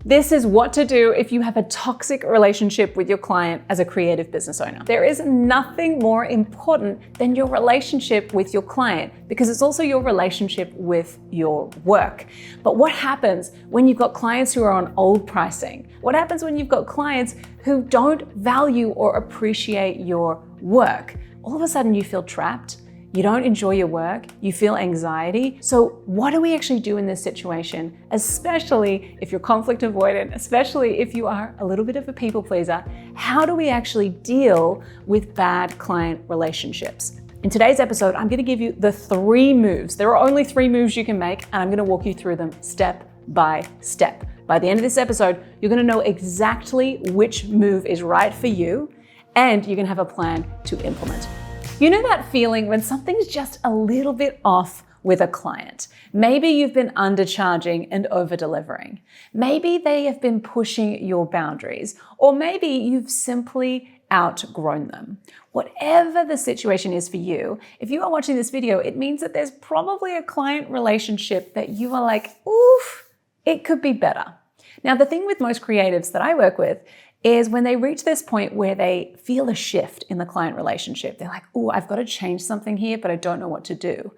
This is what to do if you have a toxic relationship with your client as a creative business owner. There is nothing more important than your relationship with your client because it's also your relationship with your work. But what happens when you've got clients who are on old pricing? What happens when you've got clients who don't value or appreciate your work? All of a sudden you feel trapped. You don't enjoy your work, you feel anxiety. So what do we actually do in this situation, especially if you're conflict avoidant, especially if you are a little bit of a people pleaser? How do we actually deal with bad client relationships? In today's episode, I'm gonna give you the 3 moves. There are only 3 moves you can make, and I'm gonna walk you through them step by step. By the end of this episode, you're gonna know exactly which move is right for you, and you're gonna have a plan to implement. You know that feeling when something's just a little bit off with a client? Maybe you've been undercharging and over-delivering. Maybe they have been pushing your boundaries, or maybe you've simply outgrown them. Whatever the situation is for you, if you are watching this video, it means that there's probably a client relationship that you are like, oof, it could be better. Now, the thing with most creatives that I work with is when they reach this point where they feel a shift in the client relationship. They're like, oh, I've got to change something here, but I don't know what to do.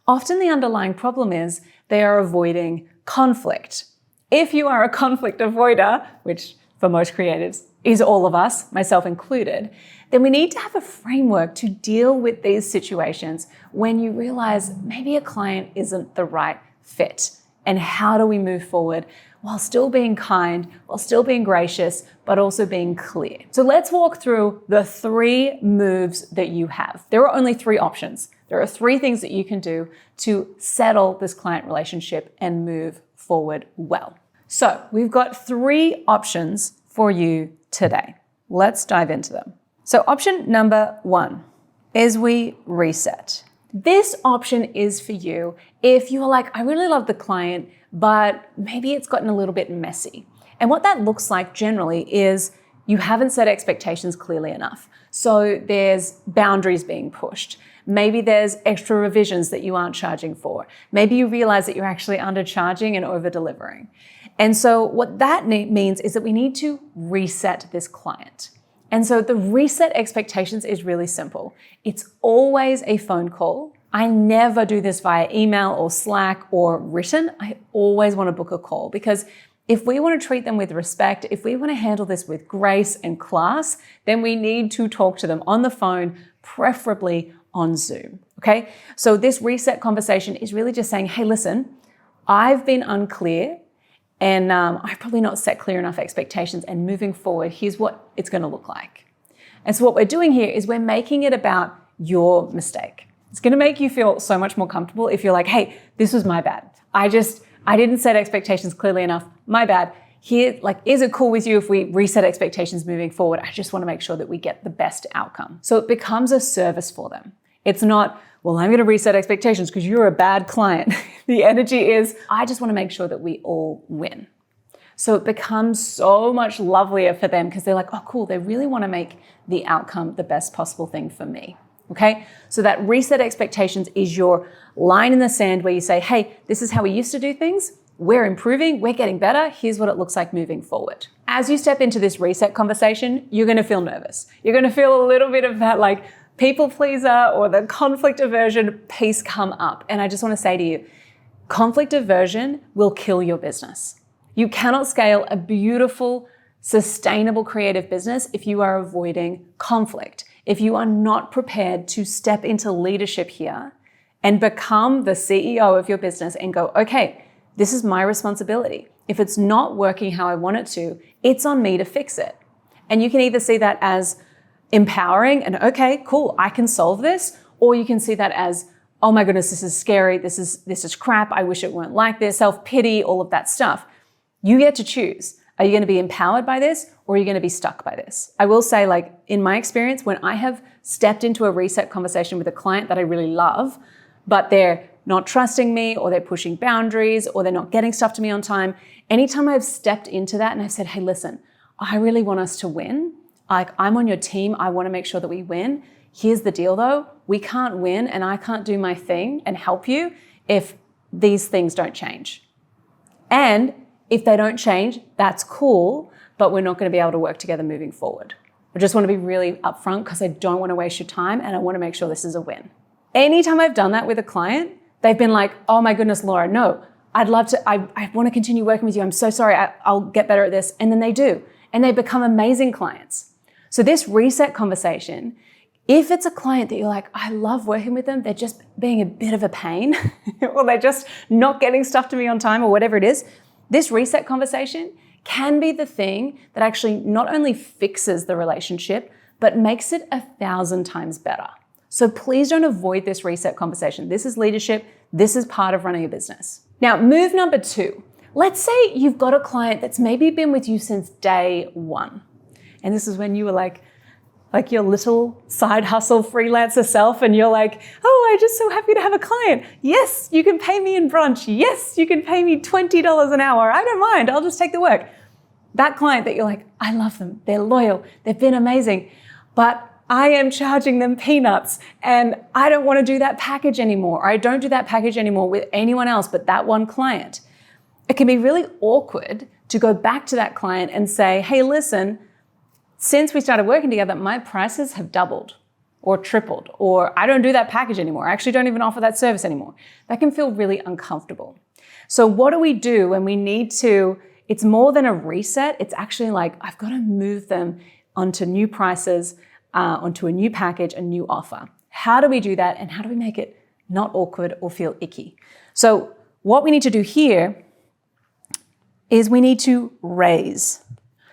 Often the underlying problem is they are avoiding conflict. If you are a conflict avoider, which for most creatives is all of us, myself included, then we need to have a framework to deal with these situations when you realize maybe a client isn't the right fit. And how do we move forward while still being kind, while still being gracious, but also being clear? So let's walk through the 3 moves that you have. There are only 3 options. There are 3 things that you can do to settle this client relationship and move forward well. So we've got 3 options for you today. Let's dive into them. So option number 1 is we reset. This option is for you if you're like, I really love the client, but maybe it's gotten a little bit messy. And what that looks like generally is you haven't set expectations clearly enough. So there's boundaries being pushed. Maybe there's extra revisions that you aren't charging for. Maybe you realize that you're actually undercharging and over-delivering. And so what that means is that we need to reset this client. And so the reset expectations is really simple. It's always a phone call. I never do this via email or Slack or written. I always want to book a call because if we want to treat them with respect, if we want to handle this with grace and class, then we need to talk to them on the phone, preferably on Zoom, okay? So this reset conversation is really just saying, hey, listen, I've been unclear and I've probably not set clear enough expectations, and moving forward, here's what it's going to look like. And so what we're doing here is we're making it about your mistake. It's going to make you feel so much more comfortable if you're like, hey, this was my bad. I didn't set expectations clearly enough. My bad. Here, is it cool with you if we reset expectations moving forward? I just want to make sure that we get the best outcome. So it becomes a service for them. It's not, well, I'm going to reset expectations because you're a bad client. The energy is, I just want to make sure that we all win. So it becomes so much lovelier for them because they're like, oh, cool. They really want to make the outcome the best possible thing for me. Okay, so that reset expectations is your line in the sand where you say, hey, this is how we used to do things. We're improving, we're getting better. Here's what it looks like moving forward. As you step into this reset conversation, you're going to feel nervous. You're going to feel a little bit of that people pleaser or the conflict aversion piece come up. And I just want to say to you, conflict aversion will kill your business. You cannot scale a beautiful, sustainable creative business if you are avoiding conflict. If you are not prepared to step into leadership here and become the CEO of your business and go, okay, this is my responsibility. If it's not working how I want it to, it's on me to fix it. And you can either see that as empowering and okay, cool, I can solve this, or you can see that as, oh my goodness, this is scary, this is crap, I wish it weren't like this, self-pity, all of that stuff. You get to choose. Are you going to be empowered by this, or are you going to be stuck by this? I will say, in my experience, when I have stepped into a reset conversation with a client that I really love, but they're not trusting me, or they're pushing boundaries, or they're not getting stuff to me on time, anytime I've stepped into that and I've said, hey, listen, I really want us to win. I'm on your team. I want to make sure that we win. Here's the deal though. We can't win and I can't do my thing and help you if these things don't change. And If they don't change, that's cool, but we're not going to be able to work together moving forward. I just want to be really upfront because I don't want to waste your time and I want to make sure this is a win. Anytime I've done that with a client, they've been like, oh my goodness, Laura, no, I'd love to, I want to continue working with you. I'm so sorry, I'll get better at this. And then they do. And they become amazing clients. So this reset conversation, if it's a client that you're like, I love working with them, they're just being a bit of a pain, or they're just not getting stuff to me on time or whatever it is, this reset conversation can be the thing that actually not only fixes the relationship, but makes it 1,000 times better. So please don't avoid this reset conversation. This is leadership. This is part of running a business. Now, move number 2. Let's say you've got a client that's maybe been with you since day 1. And this is when you were like your little side hustle freelancer self, and you're like, oh, I'm just so happy to have a client. Yes, you can pay me in brunch. Yes, you can pay me $20 an hour. I don't mind. I'll just take the work. That client that you're like, I love them. They're loyal. They've been amazing. But I am charging them peanuts and I don't want to do that package anymore. Or I don't do that package anymore with anyone else but that one client. It can be really awkward to go back to that client and say, hey, listen, since we started working together, my prices have doubled or tripled, or I don't do that package anymore. I actually don't even offer that service anymore. That can feel really uncomfortable. So what do we do when we need to, it's more than a reset. It's actually like, I've got to move them onto new prices, onto a new package, a new offer. How do we do that? And how do we make it not awkward or feel icky? So what we need to do here is we need to raise.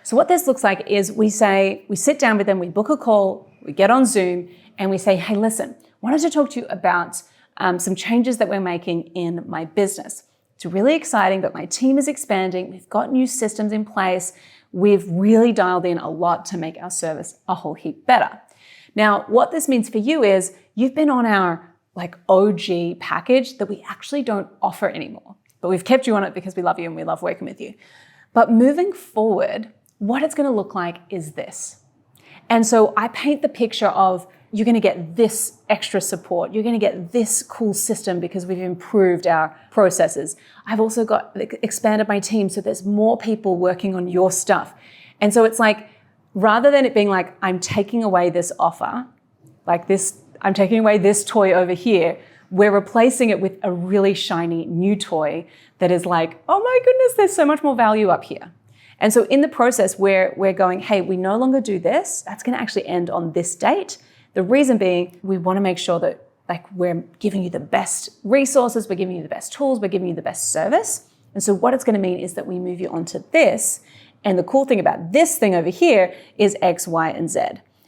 So what this looks like is we sit down with them, we book a call, we get on Zoom, and we say, hey, listen, I wanted to talk to you about some changes that we're making in my business. It's really exciting, but my team is expanding. We've got new systems in place. We've really dialed in a lot to make our service a whole heap better. Now, what this means for you is you've been on our OG package that we actually don't offer anymore, but we've kept you on it because we love you and we love working with you. But moving forward, what it's going to look like is this. And so I paint the picture of you're going to get this extra support. You're going to get this cool system because we've improved our processes. I've also expanded my team so there's more people working on your stuff. And so it's like, rather than it being like, I'm taking away this offer, like this, I'm taking away this toy over here, we're replacing it with a really shiny new toy that is like, oh my goodness, there's so much more value up here. And so in the process where we're going, hey, we no longer do this, that's going to actually end on this date. The reason being, we want to make sure that we're giving you the best resources, we're giving you the best tools, we're giving you the best service. And so what it's going to mean is that we move you onto this. And the cool thing about this thing over here is X, Y, and Z.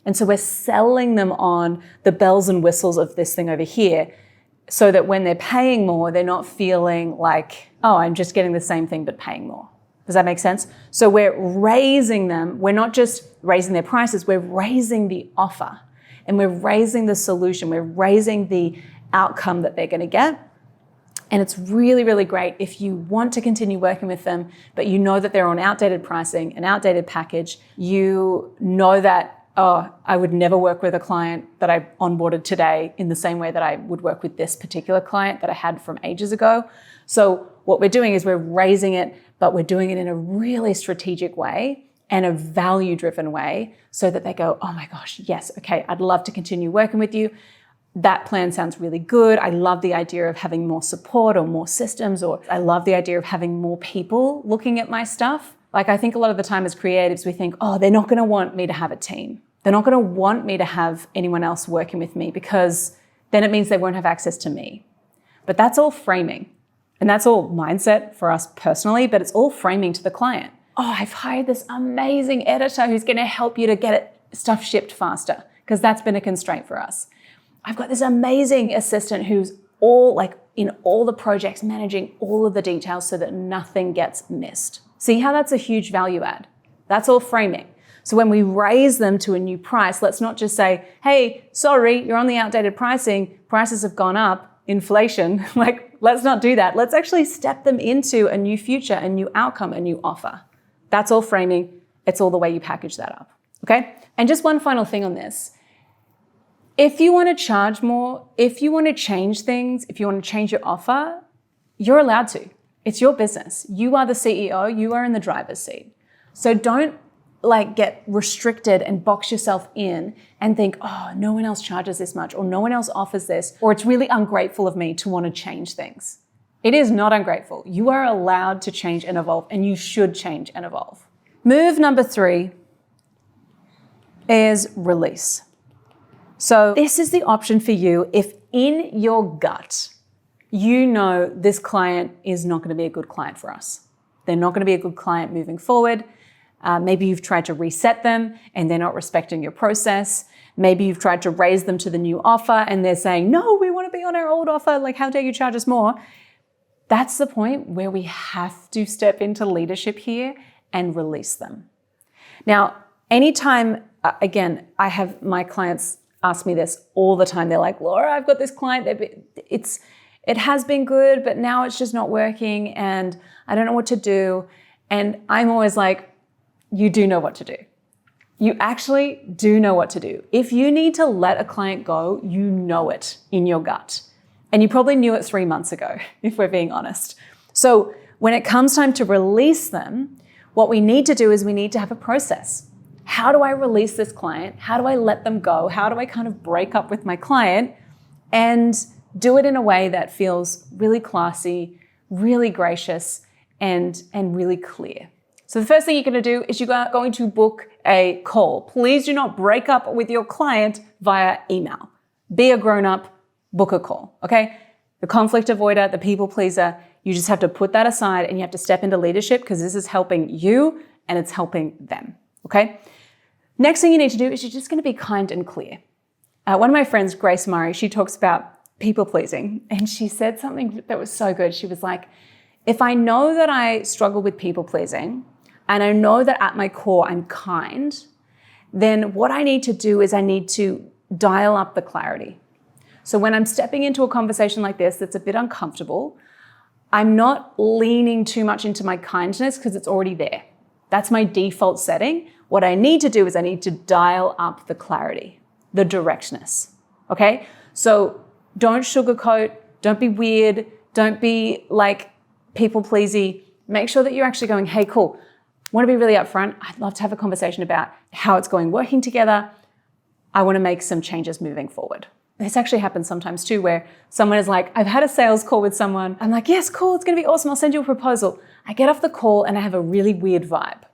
And so we're selling them on the bells and whistles of this thing over here so that when they're paying more, they're not feeling like, oh, I'm just getting the same thing but paying more. Does that make sense? So we're raising them. We're not just raising their prices, we're raising the offer and we're raising the solution. We're raising the outcome that they're going to get. And it's really, really great if you want to continue working with them, but you know that they're on outdated pricing, an outdated package. You know that, oh, I would never work with a client that I onboarded today in the same way that I would work with this particular client that I had from ages ago. So what we're doing is we're raising it, but we're doing it in a really strategic way and a value-driven way so that they go, oh my gosh, yes, okay, I'd love to continue working with you. That plan sounds really good. I love the idea of having more support or more systems, or I love the idea of having more people looking at my stuff. I think a lot of the time as creatives, we think, oh, they're not going to want me to have a team. They're not going to want me to have anyone else working with me because then it means they won't have access to me. But that's all framing. And that's all mindset for us personally, but it's all framing to the client. Oh, I've hired this amazing editor who's going to help you to get stuff shipped faster because that's been a constraint for us. I've got this amazing assistant who's in all the projects, managing all of the details so that nothing gets missed. See how that's a huge value add? That's all framing. So when we raise them to a new price, let's not just say, hey, sorry, you're on the outdated pricing. Prices have gone up, inflation. Let's not do that. Let's actually step them into a new future, a new outcome, a new offer. That's all framing. It's all the way you package that up. Okay? And just one final thing on this. If you want to charge more, if you want to change things, if you want to change your offer, you're allowed to. It's your business. You are the CEO, you are in the driver's seat. So don't get restricted and box yourself in and think, oh, no one else charges this much, or no one else offers this, or it's really ungrateful of me to want to change things. It is not ungrateful. You are allowed to change and evolve, and you should change and evolve. Move number 3 is release. So this is the option for you if in your gut, you know this client is not going to be a good client for us. They're not going to be a good client moving forward. Maybe you've tried to reset them and they're not respecting your process. Maybe you've tried to raise them to the new offer and they're saying, no, we want to be on our old offer. Like, how dare you charge us more? That's the point where we have to step into leadership here and release them. Now, anytime, again, I have my clients ask me this all the time. They're like, Laura, I've got this client. It has been good, but now it's just not working and I don't know what to do. And I'm always like, you do know what to do. You actually do know what to do. If you need to let a client go, you know it in your gut. And you probably knew it 3 months ago, if we're being honest. So when it comes time to release them, what we need to do is we need to have a process. How do I release this client? How do I let them go? How do I kind of break up with my client and do it in a way that feels really classy, really gracious, and really clear? So the first thing you're going to do is you're going to book a call. Please do not break up with your client via email. Be a grown-up, book a call, okay? The conflict avoider, the people pleaser, you just have to put that aside and you have to step into leadership because this is helping you and it's helping them, okay? Next thing you need to do is you're just going to be kind and clear. One of my friends, Grace Murray, she talks about people pleasing and she said something that was so good. She was like, if I know that I struggle with people pleasing, and I know that at my core I'm kind, then what I need to do is I need to dial up the clarity. So when I'm stepping into a conversation like this that's a bit uncomfortable, I'm not leaning too much into my kindness because it's already there. That's my default setting. What I need to do is I need to dial up the clarity, the directness, okay? So don't sugarcoat, don't be weird, don't be like people-pleasy. Make sure that you're actually going, hey, cool, want to be really upfront. I'd love to have a conversation about how it's going working together. I want to make some changes moving forward. This actually happens sometimes too, where someone is like, I've had a sales call with someone. I'm like, yes, cool, it's going to be awesome. I'll send you a proposal. I get off the call and I have a really weird vibe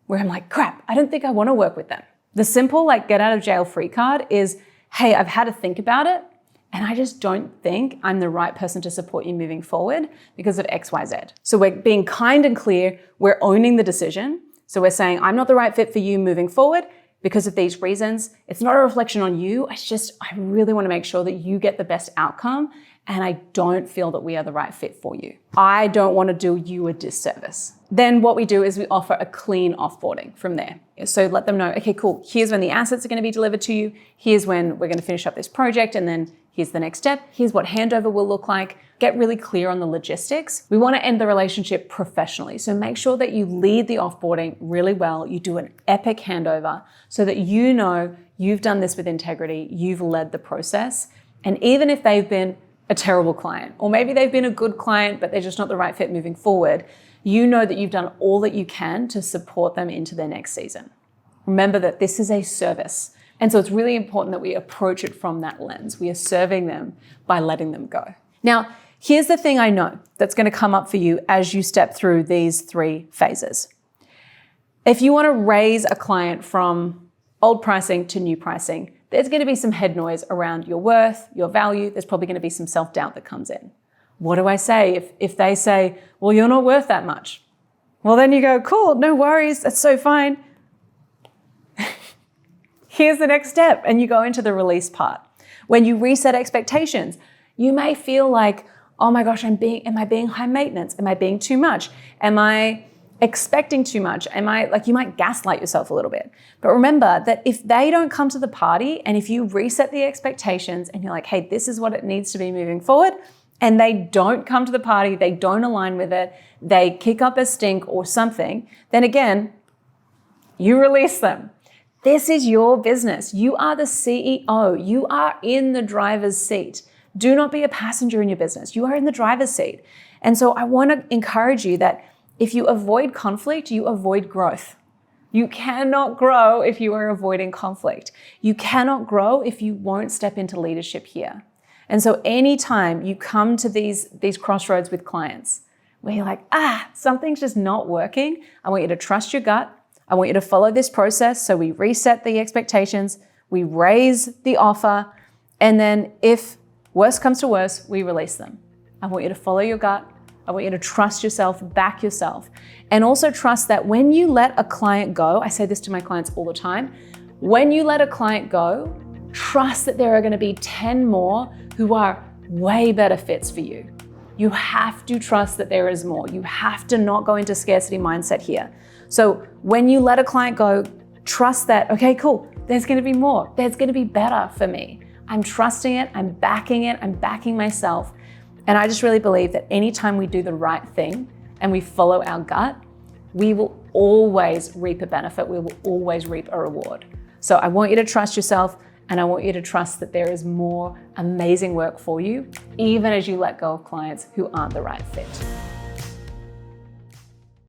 where I'm like, crap, I don't think I want to work with them. The simple get out of jail free card is, hey, I've had to think about it and I just don't think I'm the right person to support you moving forward because of X, Y, Z. So we're being kind and clear. We're owning the decision. So we're saying, I'm not the right fit for you moving forward because of these reasons. It's not a reflection on you. It's just, I really want to make sure that you get the best outcome and I don't feel that we are the right fit for you. I don't want to do you a disservice. Then what we do is we offer a clean offboarding from there. So let them know, okay, cool, here's when the assets are going to be delivered to you. Here's when we're going to finish up this project and then here's the next step. Here's what handover will look like. Get really clear on the logistics. We want to end the relationship professionally. So make sure that you lead the offboarding really well. You do an epic handover so that you know you've done this with integrity. You've led the process. And even if they've been a terrible client, or maybe they've been a good client, but they're just not the right fit moving forward, you know that you've done all that you can to support them into their next season. Remember that this is a service. And so it's really important that we approach it from that lens. We are serving them by letting them go. Now, here's the thing I know that's going to come up for you as you step through these 3 phases. If you want to raise a client from old pricing to new pricing, there's going to be some head noise around your worth, your value. There's probably going to be some self-doubt that comes in. What do I say if they say, well, you're not worth that much? Well, then you go, cool, no worries, that's so fine. Here's the next step, and you go into the release part. When you reset expectations, you may feel like, oh my gosh, am I being high maintenance? Am I being too much? Am I expecting too much? You might gaslight yourself a little bit. But remember that if they don't come to the party and if you reset the expectations and you're like, hey, this is what it needs to be moving forward, and they don't come to the party, they don't align with it, they kick up a stink or something, then again, you release them. This is your business. You are the CEO. You are in the driver's seat. Do not be a passenger in your business. You are in the driver's seat. And so I want to encourage you that if you avoid conflict, you avoid growth. You cannot grow if you are avoiding conflict. You cannot grow if you won't step into leadership here. And so anytime you come to these crossroads with clients where you're like, something's just not working, I want you to trust your gut. I want you to follow this process. So we reset the expectations, we raise the offer, and then if worst comes to worst, we release them. I want you to follow your gut. I want you to trust yourself, back yourself, and also trust that when you let a client go, I say this to my clients all the time, when you let a client go, trust that there are going to be 10 more who are way better fits for you. You have to trust that there is more. You have to not go into scarcity mindset here. So when you let a client go, trust that, okay, cool, there's going to be more. There's going to be better for me. I'm trusting it. I'm backing myself. And I just really believe that anytime we do the right thing and we follow our gut, we will always reap a benefit. We will always reap a reward. So I want you to trust yourself, and I want you to trust that there is more amazing work for you, even as you let go of clients who aren't the right fit.